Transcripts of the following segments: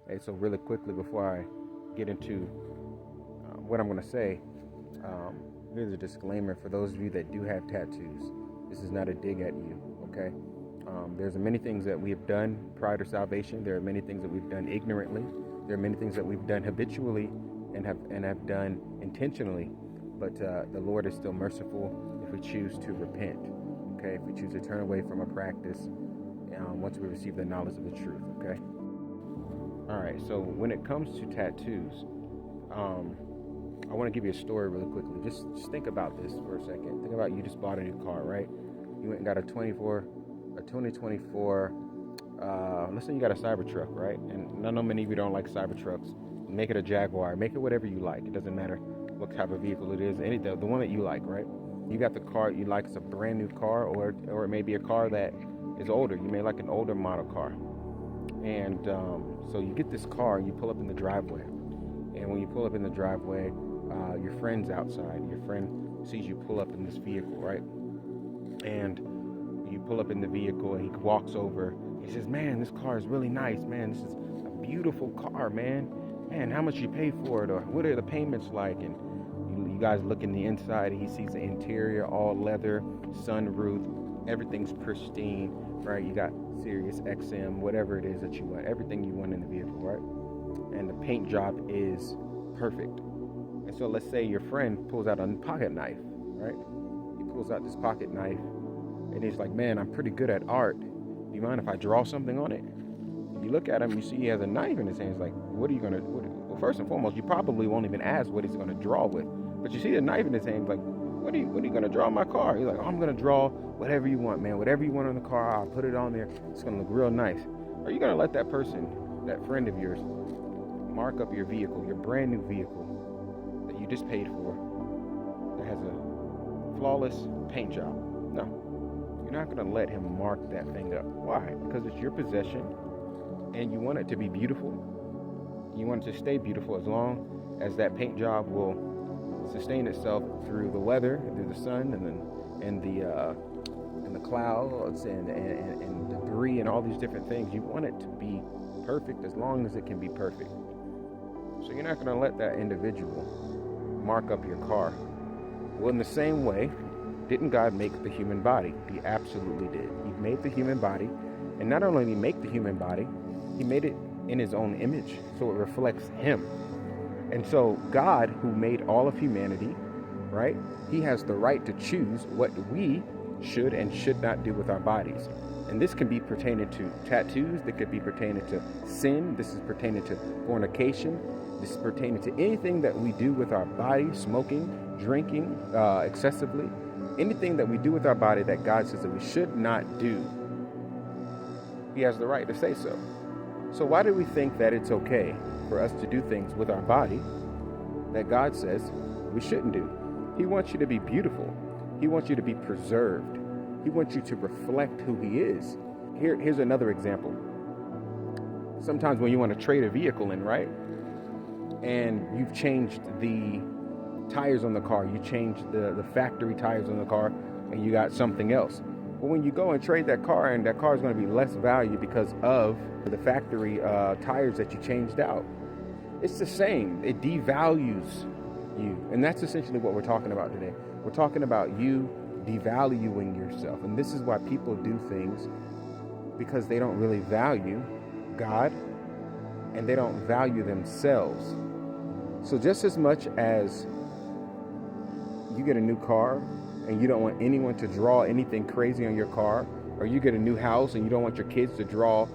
Hey, so really quickly before I get into what I'm going to say, here's a disclaimer for those of you that do have tattoos. This is not a dig at you, okay? There's many things that we have done prior to salvation. There are many things that we've done ignorantly. There are many things that we've done habitually and have done intentionally. But the Lord is still merciful if we choose to repent, okay? If we choose to turn away from a practice once we receive the knowledge of the truth, okay? All right, so when it comes to tattoos, I want to give you a story really quickly. Just think about this for a second. Think about you just bought a new car, right? You went and got a 2024, let's say you got a Cybertruck, right? And I know many of you don't like Cybertrucks. Make it a Jaguar. Make it whatever you like. It doesn't matter what type of vehicle it is. The one that you like, right? You got the car you like. It's a brand new car, or it may be a car that is older. You may like an older model car. And so you get this car and you pull up in the driveway. And when you pull up in the driveway, your friend's outside. Your friend sees you pull up in this vehicle, right? And you pull up in the vehicle and he walks over. He says, "Man, this car is really nice, man. This is a beautiful car, man. Man, how much you pay for it? Or what are the payments like?" And you guys look in the inside and he sees the interior, all leather, sunroof, everything's pristine, right? You got Sirius XM, whatever it is that you want, everything you want in the vehicle, right? And the paint job is perfect. And so let's say your friend pulls out a pocket knife, right? He pulls out this pocket knife and he's like, "Man, I'm pretty good at art. Do you mind if I draw something on it?" You look at him, you see he has a knife in his hand. He's like, "What are you gonna?" Well, first and foremost, you probably won't even ask what he's gonna draw with. But you see the knife in his hand, he's like, What are you gonna draw on my car?" He's like, "Oh, I'm gonna draw whatever you want, man. Whatever you want on the car, I'll put it on there. It's gonna look real nice." Are you gonna let that person, that friend of yours, mark up your vehicle, your brand new vehicle that you just paid for, that has a flawless paint job? No. You're not gonna let him mark that thing up. Why? Because it's your possession and you want it to be beautiful. You want it to stay beautiful as long as that paint job will sustain itself through the weather, through the sun, and the clouds and debris and all these different things. You want it to be perfect as long as it can be perfect. So you're not going to let that individual mark up your car. Well, in the same way, didn't God make the human body? He absolutely did. He made the human body, and not only did he make the human body, he made it in his own image, so it reflects him. And so God, who made all of humanity, right, he has the right to choose what we should and should not do with our bodies. And this can be pertaining to tattoos, that could be pertaining to sin, this is pertaining to fornication, this is pertaining to anything that we do with our body, smoking, drinking excessively, anything that we do with our body that God says that we should not do. He has the right to say so. So why do we think that it's okay for us to do things with our body that God says we shouldn't do? He wants you to be beautiful. He wants you to be preserved. He wants you to reflect who he is. Here's another example. Sometimes when you want to trade a vehicle in, right? And you've changed the tires on the car, you changed the factory tires on the car, and you got something else. But when you go and trade that car, and that car is going to be less value because of the factory tires that you changed out, it's the same. It devalues you. And that's essentially what we're talking about today. We're talking about you devaluing yourself. And this is why people do things, because they don't really value God and they don't value themselves. So just as much as you get a new car and you don't want anyone to draw anything crazy on your car, or you get a new house and you don't want your kids to draw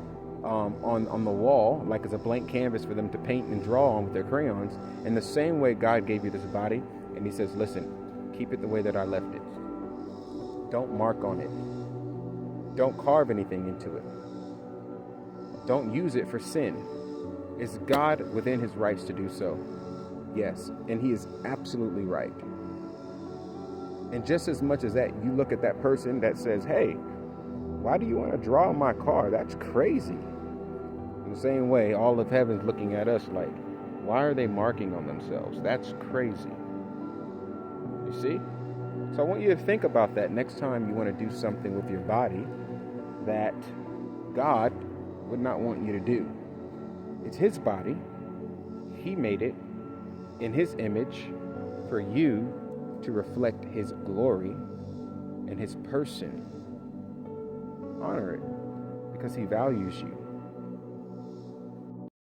on the wall like it's a blank canvas for them to paint and draw on with their crayons, in the same way God gave you this body, and he says, "Listen, keep it the way that I left it. Don't mark on it. Don't carve anything into it. Don't use it for sin." Is God within his rights to do so? Yes, and he is absolutely right. And just as much as that, you look at that person that says, "Hey, why do you want to draw on my car? That's crazy." In the same way, all of heaven's looking at us like, why are they marking on themselves? That's crazy. You see? So I want you to think about that next time you want to do something with your body that God would not want you to do. It's his body. He made it in his image for you to reflect his glory and his person. Honor it because he values you.